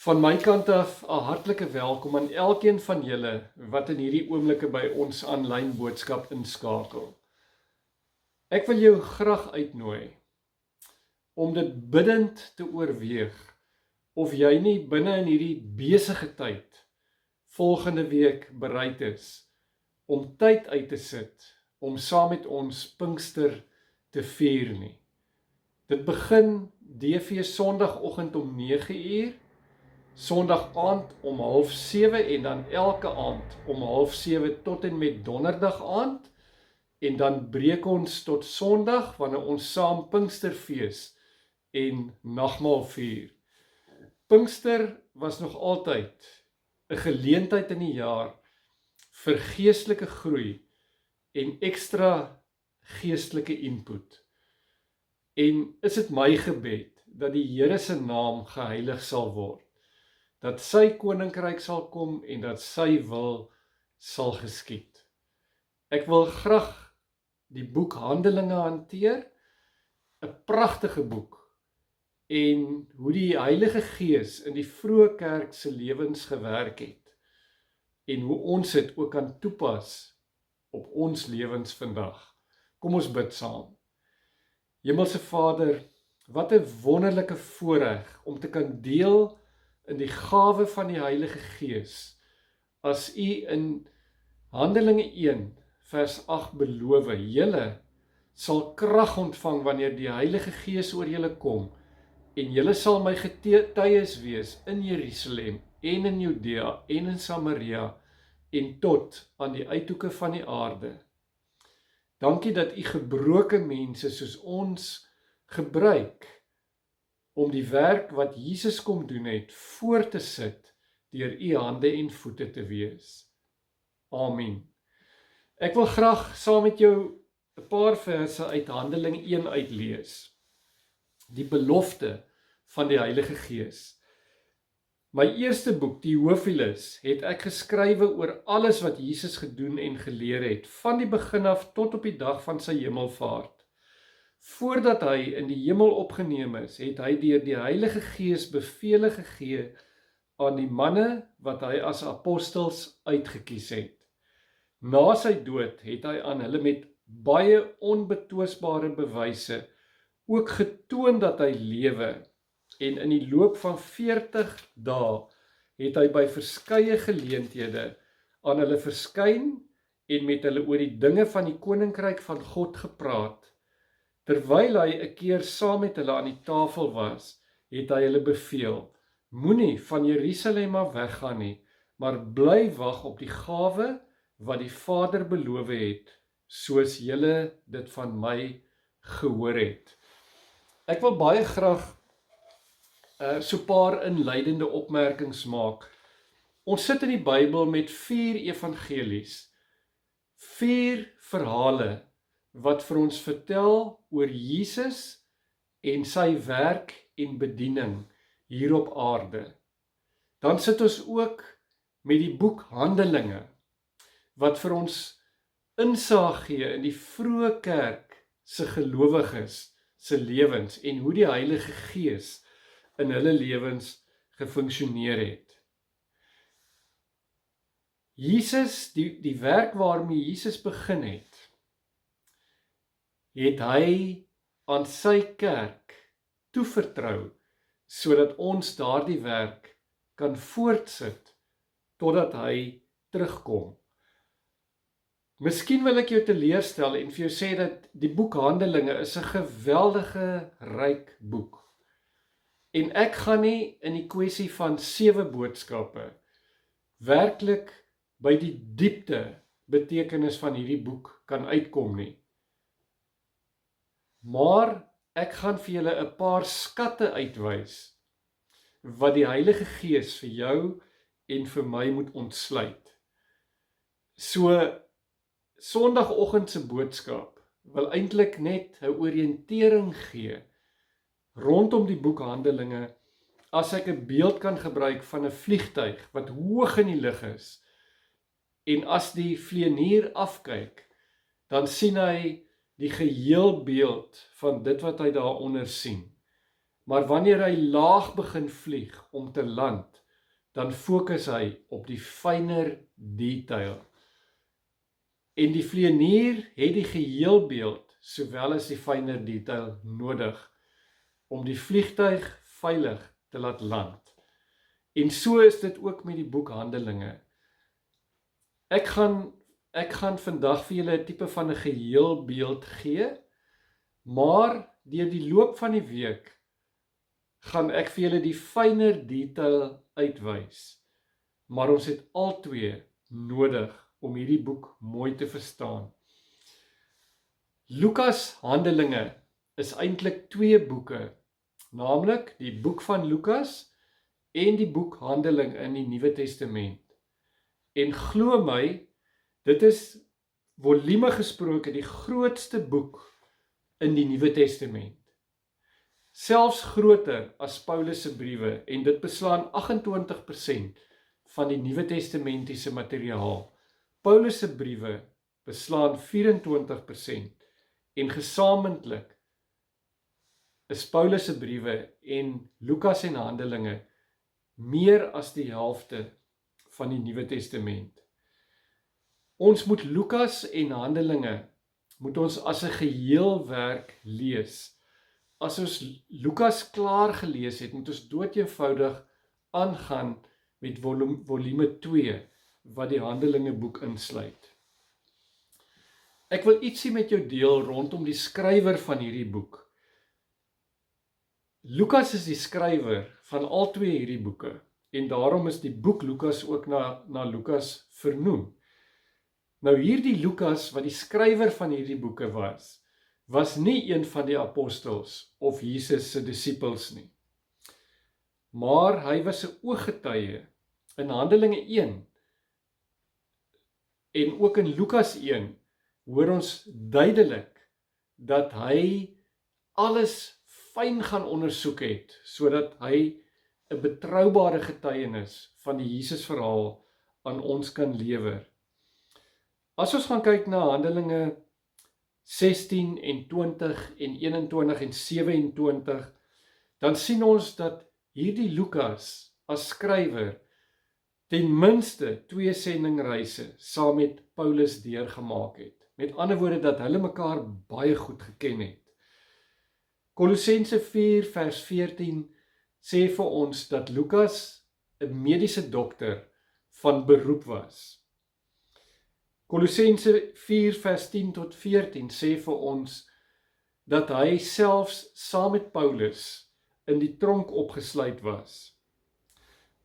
Van my kant af 'n hartlike welkom aan elkeen van julle wat in hierdie oomblikke by ons aanlyn boodskap inskakel. Ek wil jou graag uitnooi om dit bidtend te oorweeg of jy nie binne in hierdie besige tyd volgende week bereid is om tyd uit te sit om saam met ons Pinkster te vier nie. Dit begin DV Sondagoggend om 9 uur, Sondag aand om 6:30 en dan elke aand om 6:30 tot en met Donderdag aand, en dan breek ons tot Sondag wanneer ons saam Pinksterfees en nagmaal vier. Pinkster was nog altyd 'n geleentheid in die jaar vir geestelike groei en ekstra geestelike input. En is dit my gebed dat die Here se naam geheilig sal word, dat sy koninkryk sal kom en dat sy wil sal geskied. Ek wil graag die boek Handelinge hanteer, 'n pragtige boek, en hoe die Heilige Gees in die vroeë kerk se lewens gewerk het, en hoe ons dit ook kan toepas op ons lewens vandag. Kom ons bid saam. Hemelse Vader, wat 'n wonderlike voorreg om te kan deel in die gawe van die Heilige Gees, as U in Handelinge 1 vers 8 beloof, julle sal krag ontvang wanneer die Heilige Gees oor julle kom, en julle sal my getuies wees in Jerusalem en in Judea en in Samaria en tot aan die uithoeke van die aarde. Dankie dat U gebroke mense soos ons gebruik om die werk wat Jesus kom doen het, voor te sit deur U hande en voete te wees. Amen. Ek wil graag saam met jou 'n paar verse uit Handeling 1 uitlees. Die belofte van die Heilige Gees. My eerste boek, Theophilus, het ek geskrywe oor alles wat Jesus gedoen en geleer het, van die begin af tot op die dag van sy hemelvaart. Voordat hy in die hemel opgeneem is, het hy deur die Heilige Gees bevele gegee aan die manne wat hy as apostels uitgekies het. Na sy dood het hy aan hulle met baie onbetwisbare bewyse ook getoon dat hy lewe, en in die loop van 40 dae het hy by verskeie geleenthede aan hulle verskyn en met hulle oor die dinge van die koninkryk van God gepraat. Terwyl hy 'n keer saam met hulle aan die tafel was, het hy hulle beveel: moenie van Jerusalem af weggaan nie, maar bly wag op die gawe wat die Vader beloof het, soos julle dit van my gehoor het. Ek wil baie graag so 'n paar inleidende opmerkings maak. Ons sit in die Bybel met 4 evangelies, 4 verhale wat vir ons vertel oor Jesus en sy werk en bediening hier op aarde. Dan sit ons ook met die boek Handelinge, wat vir ons insaag gee in die vroeë kerk se gelowiges se lewens en hoe die Heilige Gees in hulle lewens gefunksioneer het. Jesus, die werk waarmee Jesus begin het hy aan sy kerk toevertrou, sodat ons daardie werk kan voortsit totdat hy terugkom. Miskien wil ek jou teleurstel en vir jou sê dat die boek Handelinge is 'n geweldige ryk boek. En ek gaan nie in die kwessie van 7 boodskappe werklik by die diepte betekenis van hierdie boek kan uitkom nie. Maar ek gaan vir julle 'n paar skatte uitwys wat die Heilige Gees vir jou en vir my moet ontsluit. So Sondagoggend se boodskap wil eintlik net 'n oriëntering gee rondom die boek Handelinge, as ek 'n beeld kan gebruik van 'n vliegtuig wat hoog in die lug is, en as die vlieënier afkyk, dan sien hy die geheel beeld van dit wat hy daaronder sien. maar wanneer hy laag begin vlieg om te land, dan fokus hy op die fynere detail. En die vlieënier het die geheelbeeld, sowel as die fynere detail nodig, om die vliegtuig veilig te laat land. En so is dit ook met die boek Handelinge. Ek gaan vandag vir julle 'n tipe van 'n geheelbeeld gee, maar deur die loop van die week gaan ek vir julle die fynere detail uitwys. Maar ons het albei nodig om hierdie boek mooi te verstaan. Lukas Handelinge is eintlik 2 boeke, naamlik die boek van Lukas en die boek Handeling in die Nuwe Testament. En glo my, dit is volume gesproke die grootste boek in die Nuwe Testament. Selfs groter as Paulus se briewe, en dit beslaan 28% van die Nuwe Testamentiese materiaal. Paulus se briewe beslaan 24% en gesamentlik is Paulus se briewe en Lukas en Handelinge meer as die helfte van die Nuwe Testament. Ons moet Lukas en Handelinge moet ons as 'n geheelwerk lees. As ons Lukas klaar gelees het, moet ons doodeenvoudig aangaan met volume 2 wat die Handelinge boek insluit. Ek wil ietsie met jou deel rondom die skrywer van hierdie boek. Lukas is die skrywer van al 2 hierdie boeke en daarom is die boek Lukas ook na Lukas vernoem. Nou hierdie Lukas wat die skrywer van hierdie boeke was nie een van die apostels of Jesus se disippels nie. Maar hy was 'n ooggetuie in Handelinge 1 en ook in Lukas 1 hoor ons duidelik dat hy alles fyn gaan ondersoek het, sodat hy 'n betroubare getuienis van die Jesus verhaal aan ons kan lewer. As ons gaan kyk na Handelinge 16 en 20 en 21 en 27, dan sien ons dat hierdie Lukas as skrywer ten minste 2 sendingreise saam met Paulus deurgemaak het. Met ander woorde dat hulle mekaar baie goed geken het. Kolossense 4 vers 14 sê vir ons dat Lukas 'n mediese dokter van beroep was. Kolossense 4 vers 10 tot 14 sê vir ons dat hy selfs saam met Paulus in die tronk opgesluit was.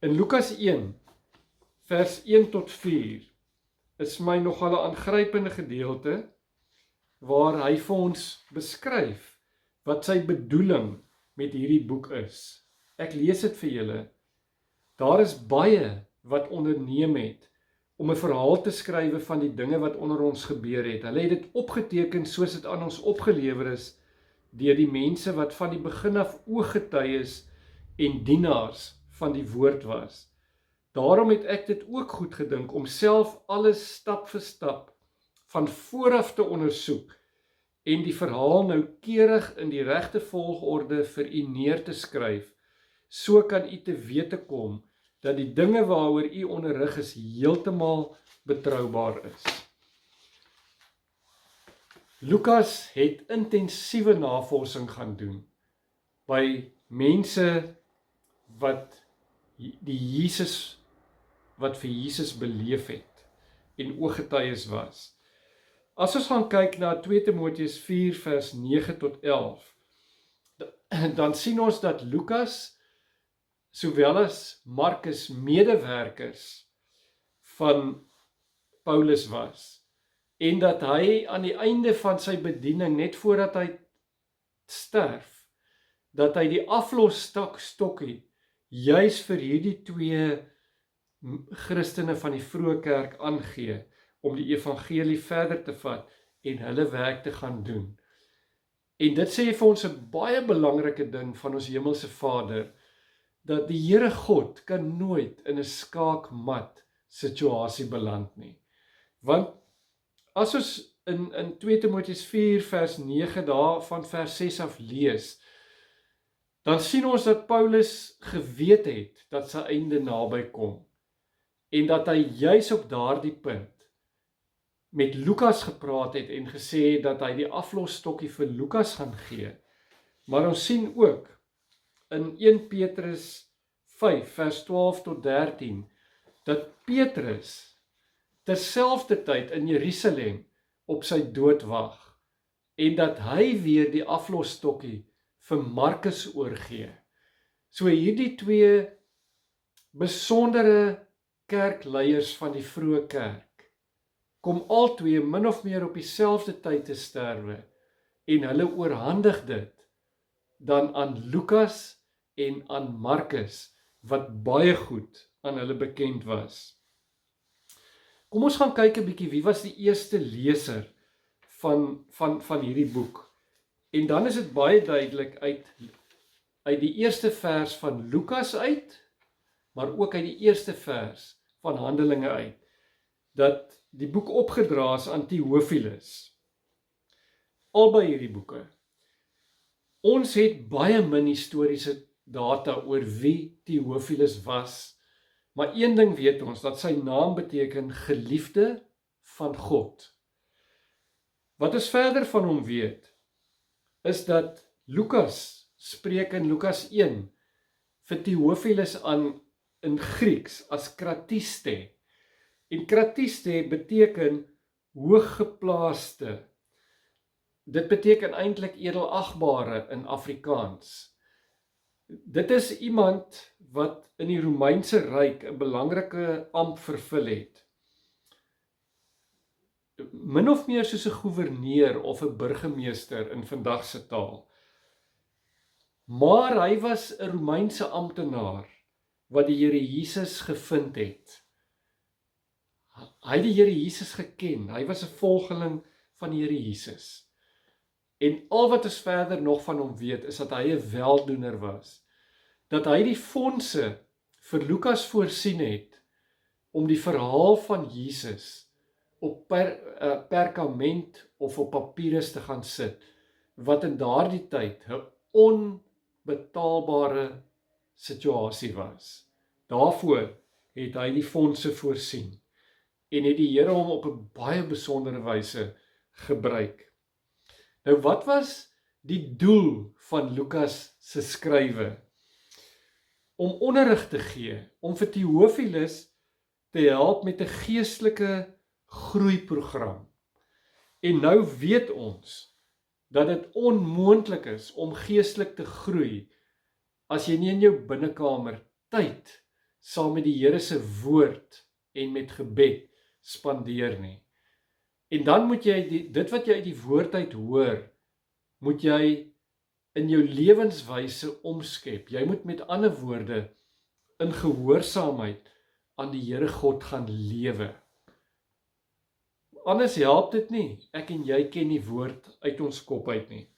In Lukas 1 vers 1 tot 4 is my nogal 'n aangrypende gedeelte waar hy vir ons beskryf wat sy bedoeling met hierdie boek is. Ek lees dit vir julle. Daar is baie wat onderneem het om 'n verhaal te skrywe van die dinge wat onder ons gebeur het. Hulle het dit opgeteken soos dit aan ons opgelewer is deur die mense wat van die begin af ooggetuies en dienaars van die woord was. Daarom het ek dit ook goed gedink om self alles stap vir stap van vooraf te ondersoek en die verhaal noukeurig in die regte volgorde vir u neer te skryf. So kan u te wete kom dat die dinge waaroor u onderrig is heeltemal betroubaar is. Lukas het intensiewe navorsing gaan doen by mense wat vir Jesus beleef het en ooggetuies was. As ons gaan kyk na 2 Timoteus 4 vers 9 tot 11, dan sien ons dat Lukas sowel as Markus medewerkers van Paulus was en dat hy aan die einde van sy bediening, net voordat hy sterf, dat hy die aflosstokkie juis vir hierdie 2 Christene van die vroeë kerk aangee om die evangelie verder te vat en hulle werk te gaan doen. En dit sê vir ons 'n baie belangrike ding van ons hemelse Vader, dat die Here God kan nooit in 'n skaakmat situasie beland nie. Want as ons in 2 Timoteus 4 vers 9 daar van vers 6 af lees, dan sien ons dat Paulus geweet het dat sy einde naby kom en dat hy juis op daardie punt met Lukas gepraat het en gesê dat hy die aflosstokkie vir Lukas gaan gee. Maar ons sien ook in 1 Petrus 5 vers 12 tot 13 dat Petrus terselfdertyd in Jerusalem op sy dood wag en dat hy weer die aflosstokkie vir Markus oorgee. So hierdie twee besondere kerkleiers van die vroeë kerk kom albei min of meer op dieselfde tyd te sterwe en hulle oorhandig dit dan aan Lukas en aan Markus wat baie goed aan hulle bekend was. Kom ons gaan kyk 'n bietjie wie was die eerste leser van hierdie boek. En dan is dit baie duidelik uit die eerste vers van Lukas uit, maar ook uit die eerste vers van Handelinge uit, dat die boek opgedra is aan Theophilus. Albei hierdie boeke. Ons het baie min historiese data oor wie Theophilus was, maar een ding weet ons, dat sy naam beteken geliefde van God. Wat ons verder van hom weet, is dat Lukas spreek in Lukas 1 vir Theophilus aan in Grieks as kratiste. En kratiste beteken hooggeplaaste. Dit beteken eintlik edelagbare in Afrikaans. Dit is iemand wat in die Romeinse Ryk 'n belangrike ampt vervul het. Min of meer soos 'n goewerneur of 'n burgemeester in vandag se taal. Maar hy was 'n Romeinse amptenaar wat die Here Jesus gevind het. Hy het die Here Jesus geken, hy was 'n volgeling van die Here Jesus. En al wat ons verder nog van hom weet, is dat hy 'n weldoener was. Dat hy die fondse vir Lukas voorsien het, om die verhaal van Jesus op perkament of op papirus te gaan sit, wat in daardie tyd 'n onbetaalbare situasie was. Daarvoor het hy die fondse voorsien, en het die Here hom op 'n baie besondere wyse gebruik. Nou wat was die doel van Lukas se skrywe? Om onderrig te gee, om vir Theophilus te help met 'n geestelike groeiprogram. En nou weet ons dat dit onmoontlik is om geestelik te groei as jy nie in jou binnekamer tyd saam met die Here se woord en met gebed spandeer nie. En dan moet jy dit wat jy uit die woord uit hoor, moet jy in jou lewenswyse omskep. Jy moet met ander woorde in gehoorsaamheid aan die Here God gaan lewe. Anders help dit nie. Ek en jy ken die woord uit ons kop uit nie.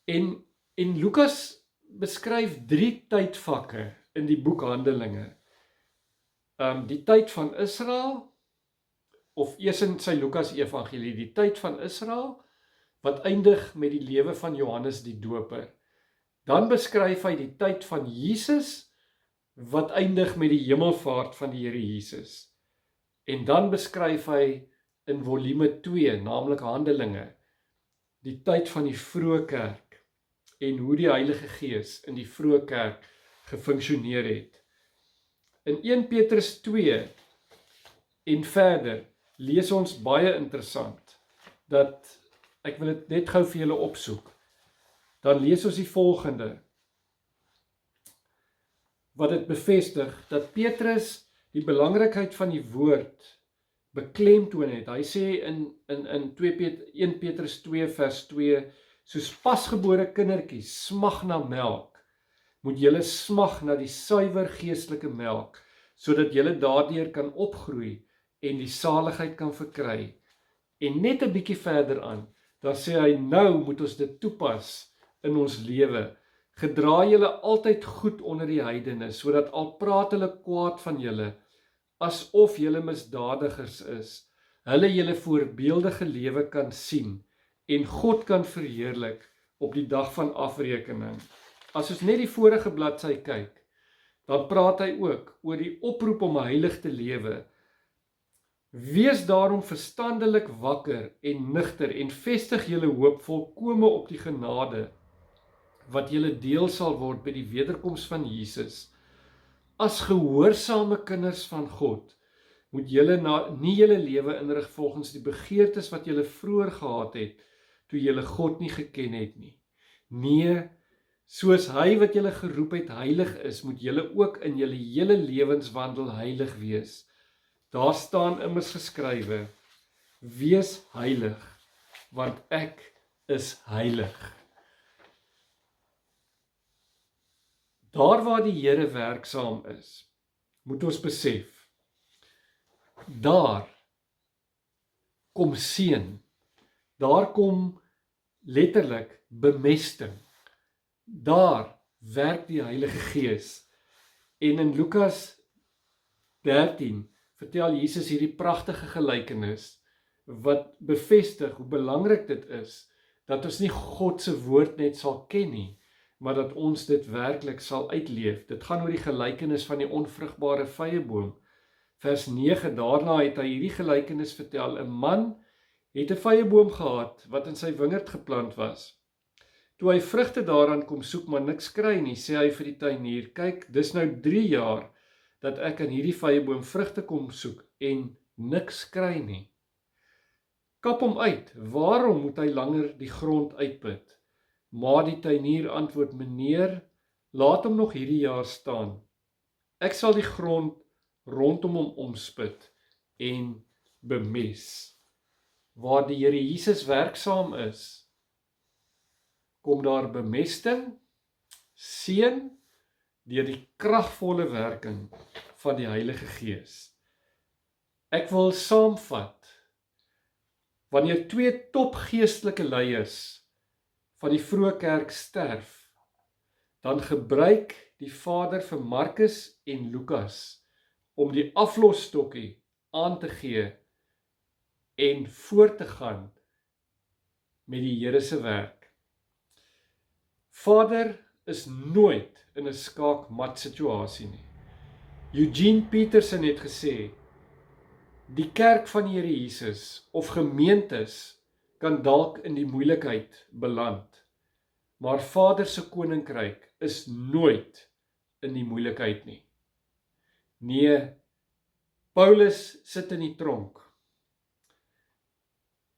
En Lukas beskryf 3 tydvakke in die boek Handelinge. Die tyd van Israel, of eers in sy Lukas Evangelie, die tyd van Israel, wat eindig met die lewe van Johannes die Doper. Dan beskryf hy die tyd van Jesus, wat eindig met die hemelvaart van die Here Jesus. En dan beskryf hy in volume 2, naamlik Handelinge, die tyd van die vroeë kerk, en hoe die Heilige Gees in die vroeë kerk gefunksioneer het. In 1 Petrus 2 en verder lees ons baie interessant, dat, ek wil dit net gou vir julle opsoek, dan lees ons die volgende, wat dit bevestig, dat Petrus die belangrikheid van die woord beklemtoon het. Hy sê in 1 Petrus 2 vers 2, soos pasgebore kindertjies smag na melk, moet julle smag na die suiwer geestelike melk, sodat julle daardeur kan opgroei en die saligheid kan verkry. En net 'n bietjie verder aan, dan sê hy, nou moet ons dit toepas in ons lewe. Gedra julle altyd goed onder die heidene, sodat al praat hulle kwaad van julle, asof julle misdadigers is, hulle julle voorbeeldige lewe kan sien, en God kan verheerlik op die dag van afrekening. as ons net die vorige bladsy kyk, dan praat hy ook oor die oproep om heilig te lewe. Wees daarom verstandelik wakker en nugter en vestig julle hoop volkome op die genade wat julle deel sal word by die wederkoms van Jesus. As gehoorsame kinders van God, moet julle nie julle lewe inrig volgens die begeertes wat julle vroeër gehad het, toe julle God nie geken het nie. Nee, soos hy wat julle geroep het heilig is, moet julle ook in julle hele lewenswandel heilig wees. Daar staan immers geskrywe, wees heilig, want ek is heilig. Daar waar die Here werksaam is, moet ons besef, daar kom seën, daar kom letterlik bemesting, daar werk die Heilige Gees. En in Lukas 13 vertel Jesus hierdie pragtige gelykenis, wat bevestig hoe belangrik dit is, dat ons nie God se woord net sal ken nie, maar dat ons dit werklik sal uitleef. Dit gaan oor die gelykenis van die onvrugbare vyeboom. Vers 9, daarna het hy hierdie gelykenis vertel. 'n Man het 'n vyeboom gehad, wat in sy wingerd geplant was. Toe hy vrugte daaraan kom soek, maar niks kry nie, sê hy vir die tuinier, kyk, dis nou 3 jaar, dat ek aan hierdie vyeboom vrugte kom soek, en niks kry nie. Kap hom uit, waarom moet hy langer die grond uitput? Maar die tuinier antwoord, meneer, laat hom nog hierdie jaar staan. Ek sal die grond rondom hom omspit en bemes. Waar die Here Jesus werksaam is, kom daar bemesting, seën, deur die kragvolle werking van die Heilige Gees. Ek wil saamvat, wanneer 2 topgeestelike leiers van die vroeë kerk sterf, dan gebruik die Vader vir Markus en Lukas om die aflosstokkie aan te gee en voort te gaan met die Here se werk. Vader is nooit in 'n skaakmat situasie nie. Eugene Peterson het gesê, die kerk van die Here Jesus of gemeentes kan dalk in die moeilikheid beland, maar Vader se koninkryk is nooit in die moeilikheid nie. Nee, Paulus sit in die tronk.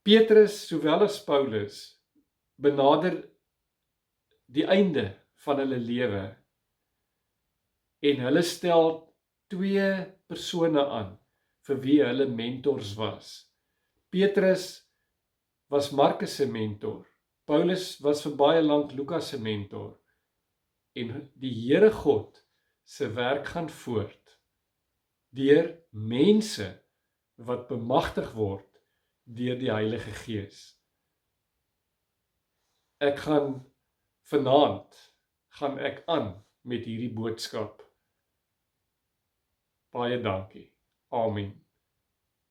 Petrus, sowel as Paulus, benader die einde van hulle lewe en hulle stel 2 persone aan vir wie hulle mentors was. Petrus was Markus se mentor. Paulus was vir baie lank Lukas se mentor. En die Here God se werk gaan voort deur mense wat bemagtig word deur die Heilige Gees. Vanaand gaan ek aan met hierdie boodskap. Baie dankie. Amen.